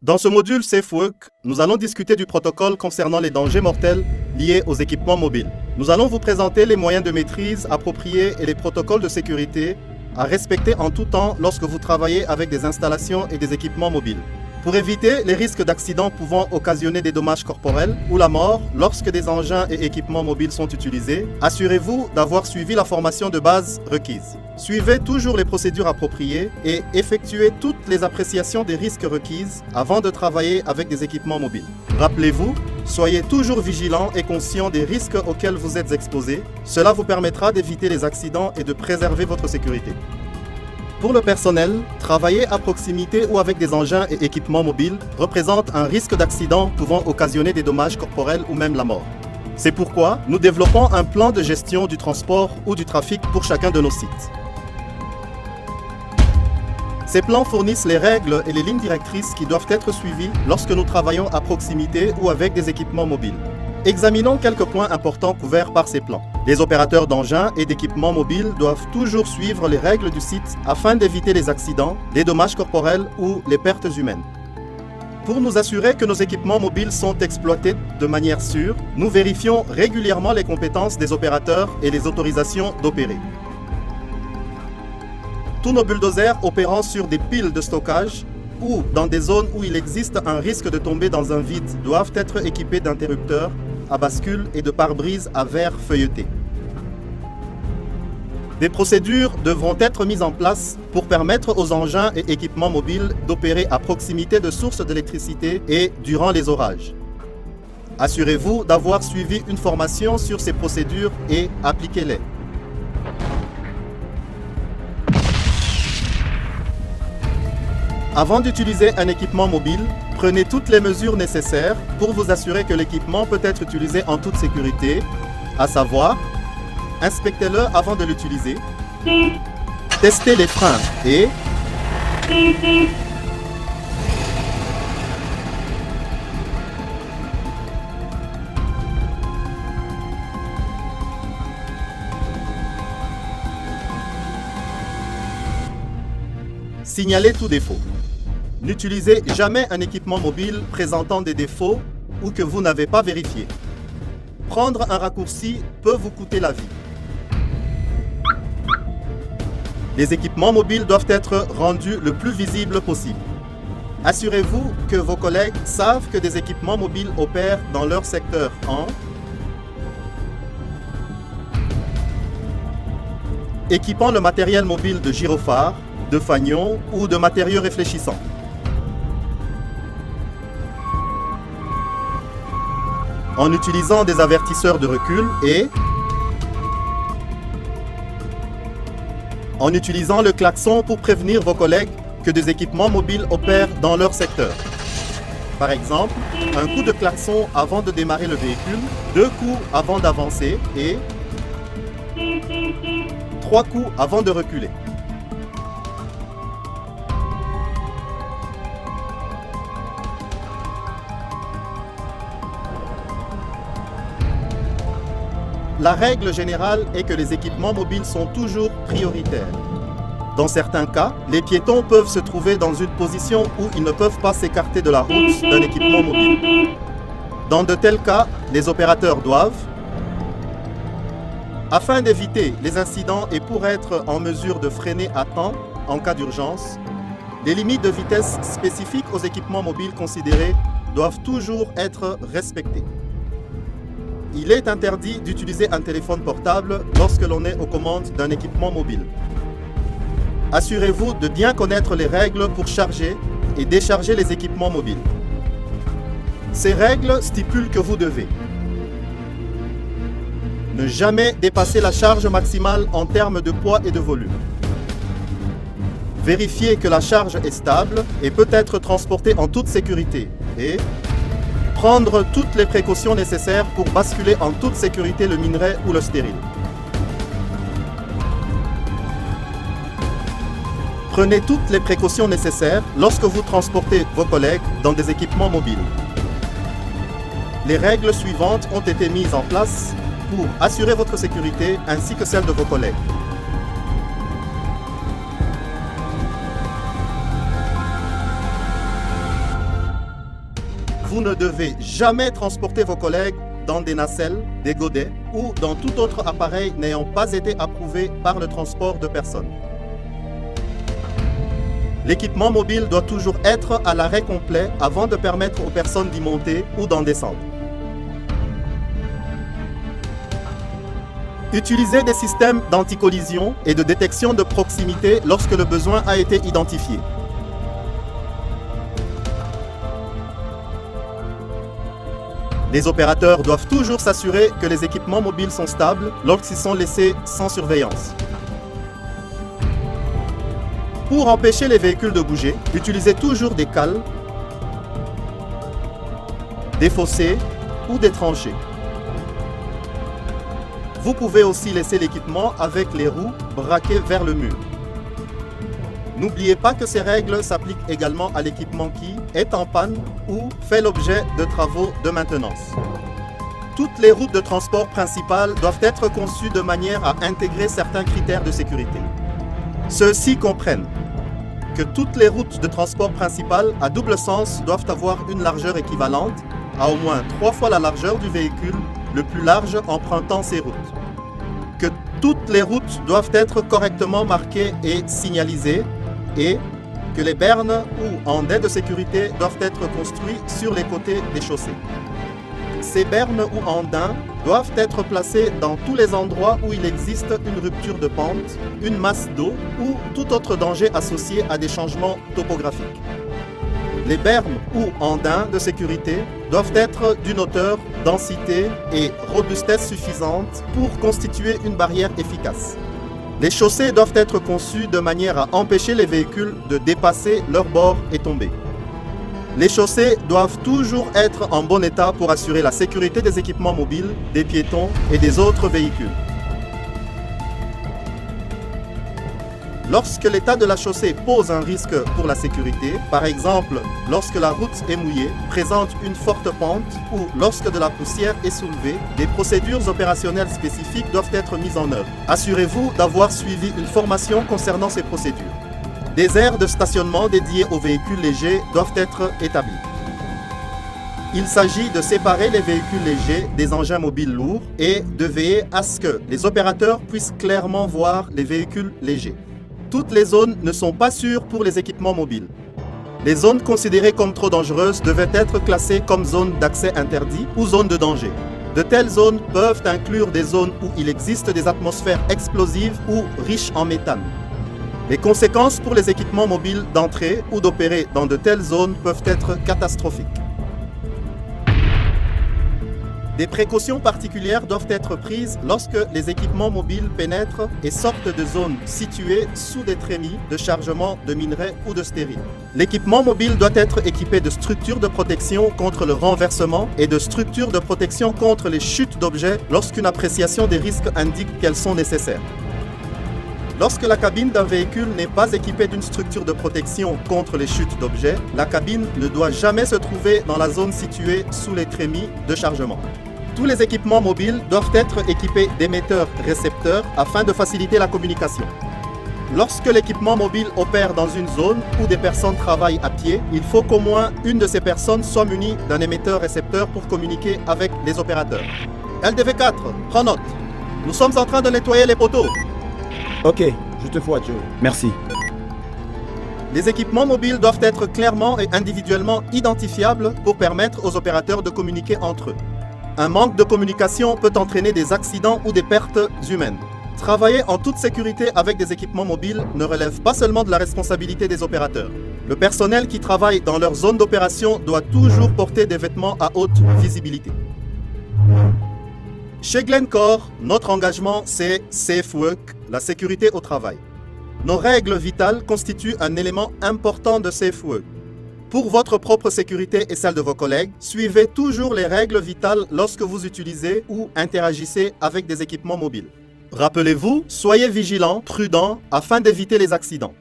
Dans ce module SafeWork, nous allons discuter du protocole concernant les dangers mortels liés aux équipements mobiles. Nous allons vous présenter les moyens de maîtrise appropriés et les protocoles de sécurité à respecter en tout temps lorsque vous travaillez avec des installations et des équipements mobiles. Pour éviter les risques d'accidents pouvant occasionner des dommages corporels ou la mort lorsque des engins et équipements mobiles sont utilisés, assurez-vous d'avoir suivi la formation de base requise. Suivez toujours les procédures appropriées et effectuez toutes les appréciations des risques requises avant de travailler avec des équipements mobiles. Rappelez-vous, soyez toujours vigilant et conscient des risques auxquels vous êtes exposés. Cela vous permettra d'éviter les accidents et de préserver votre sécurité. Pour le personnel, travailler à proximité ou avec des engins et équipements mobiles représente un risque d'accident pouvant occasionner des dommages corporels ou même la mort. C'est pourquoi nous développons un plan de gestion du transport ou du trafic pour chacun de nos sites. Ces plans fournissent les règles et les lignes directrices qui doivent être suivies lorsque nous travaillons à proximité ou avec des équipements mobiles. Examinons quelques points importants couverts par ces plans. Les opérateurs d'engins et d'équipements mobiles doivent toujours suivre les règles du site afin d'éviter les accidents, les dommages corporels ou les pertes humaines. Pour nous assurer que nos équipements mobiles sont exploités de manière sûre, nous vérifions régulièrement les compétences des opérateurs et les autorisations d'opérer. Tous nos bulldozers opérant sur des piles de stockage ou dans des zones où il existe un risque de tomber dans un vide doivent être équipés d'interrupteurs à bascule et de pare-brise à verre feuilleté. Des procédures devront être mises en place pour permettre aux engins et équipements mobiles d'opérer à proximité de sources d'électricité et durant les orages. Assurez-vous d'avoir suivi une formation sur ces procédures et appliquez-les. Avant d'utiliser un équipement mobile, prenez toutes les mesures nécessaires pour vous assurer que l'équipement peut être utilisé en toute sécurité, à savoir, inspectez-le avant de l'utiliser, testez les freins et signalez tout défaut. N'utilisez jamais un équipement mobile présentant des défauts ou que vous n'avez pas vérifié. Prendre un raccourci peut vous coûter la vie. Les équipements mobiles doivent être rendus le plus visibles possible. Assurez-vous que vos collègues savent que des équipements mobiles opèrent dans leur secteur en équipant le matériel mobile de gyrophares, de fanions ou de matériaux réfléchissants. En utilisant des avertisseurs de recul et en utilisant le klaxon pour prévenir vos collègues que des équipements mobiles opèrent dans leur secteur. Par exemple, un coup de klaxon avant de démarrer le véhicule, 2 coups avant d'avancer et 3 coups avant de reculer. La règle générale est que les équipements mobiles sont toujours prioritaires. Dans certains cas, les piétons peuvent se trouver dans une position où ils ne peuvent pas s'écarter de la route d'un équipement mobile. Dans de tels cas, les opérateurs doivent, afin d'éviter les incidents et pour être en mesure de freiner à temps en cas d'urgence, les limites de vitesse spécifiques aux équipements mobiles considérés doivent toujours être respectées. Il est interdit d'utiliser un téléphone portable lorsque l'on est aux commandes d'un équipement mobile. Assurez-vous de bien connaître les règles pour charger et décharger les équipements mobiles. Ces règles stipulent que vous devez ne jamais dépasser la charge maximale en termes de poids et de volume. Vérifier que la charge est stable et peut être transportée en toute sécurité et prendre toutes les précautions nécessaires pour basculer en toute sécurité le minerai ou le stérile. Prenez toutes les précautions nécessaires lorsque vous transportez vos collègues dans des équipements mobiles. Les règles suivantes ont été mises en place pour assurer votre sécurité ainsi que celle de vos collègues. Vous ne devez jamais transporter vos collègues dans des nacelles, des godets ou dans tout autre appareil n'ayant pas été approuvé par le transport de personnes. L'équipement mobile doit toujours être à l'arrêt complet avant de permettre aux personnes d'y monter ou d'en descendre. Utilisez des systèmes d'anti-collision et de détection de proximité lorsque le besoin a été identifié. Les opérateurs doivent toujours s'assurer que les équipements mobiles sont stables lorsqu'ils sont laissés sans surveillance. Pour empêcher les véhicules de bouger, utilisez toujours des cales, des fossés ou des tranchées. Vous pouvez aussi laisser l'équipement avec les roues braquées vers le mur. N'oubliez pas que ces règles s'appliquent également à l'équipement qui est en panne ou fait l'objet de travaux de maintenance. Toutes les routes de transport principales doivent être conçues de manière à intégrer certains critères de sécurité. Ceux-ci comprennent que toutes les routes de transport principales à double sens doivent avoir une largeur équivalente à au moins 3 fois la largeur du véhicule le plus large empruntant ces routes. Que toutes les routes doivent être correctement marquées et signalisées et que les bernes ou andins de sécurité doivent être construits sur les côtés des chaussées. Ces bernes ou andins doivent être placés dans tous les endroits où il existe une rupture de pente, une masse d'eau ou tout autre danger associé à des changements topographiques. Les bernes ou andins de sécurité doivent être d'une hauteur, densité et robustesse suffisante pour constituer une barrière efficace. Les chaussées doivent être conçues de manière à empêcher les véhicules de dépasser leur bord et tomber. Les chaussées doivent toujours être en bon état pour assurer la sécurité des équipements mobiles, des piétons et des autres véhicules. Lorsque l'état de la chaussée pose un risque pour la sécurité, par exemple lorsque la route est mouillée, présente une forte pente ou lorsque de la poussière est soulevée, des procédures opérationnelles spécifiques doivent être mises en œuvre. Assurez-vous d'avoir suivi une formation concernant ces procédures. Des aires de stationnement dédiées aux véhicules légers doivent être établies. Il s'agit de séparer les véhicules légers des engins mobiles lourds et de veiller à ce que les opérateurs puissent clairement voir les véhicules légers. Toutes les zones ne sont pas sûres pour les équipements mobiles. Les zones considérées comme trop dangereuses devaient être classées comme zones d'accès interdit ou zones de danger. De telles zones peuvent inclure des zones où il existe des atmosphères explosives ou riches en méthane. Les conséquences pour les équipements mobiles d'entrer ou d'opérer dans de telles zones peuvent être catastrophiques. Des précautions particulières doivent être prises lorsque les équipements mobiles pénètrent et sortent de zones situées sous des trémies de chargement de minerais ou de stériles. L'équipement mobile doit être équipé de structures de protection contre le renversement et de structures de protection contre les chutes d'objets lorsqu'une appréciation des risques indique qu'elles sont nécessaires. Lorsque la cabine d'un véhicule n'est pas équipée d'une structure de protection contre les chutes d'objets, la cabine ne doit jamais se trouver dans la zone située sous les trémies de chargement. Tous les équipements mobiles doivent être équipés d'émetteurs-récepteurs afin de faciliter la communication. Lorsque l'équipement mobile opère dans une zone où des personnes travaillent à pied, il faut qu'au moins une de ces personnes soit munie d'un émetteur-récepteur pour communiquer avec les opérateurs. LDV4, prends note. Nous sommes en train de nettoyer les poteaux. Ok, je te vois, Joe. Merci. Les équipements mobiles doivent être clairement et individuellement identifiables pour permettre aux opérateurs de communiquer entre eux. Un manque de communication peut entraîner des accidents ou des pertes humaines. Travailler en toute sécurité avec des équipements mobiles ne relève pas seulement de la responsabilité des opérateurs. Le personnel qui travaille dans leur zone d'opération doit toujours porter des vêtements à haute visibilité. Chez Glencore, notre engagement, c'est Safe Work, la sécurité au travail. Nos règles vitales constituent un élément important de Safe Work. Pour votre propre sécurité et celle de vos collègues, suivez toujours les règles vitales lorsque vous utilisez ou interagissez avec des équipements mobiles. Rappelez-vous, soyez vigilants, prudents, afin d'éviter les accidents.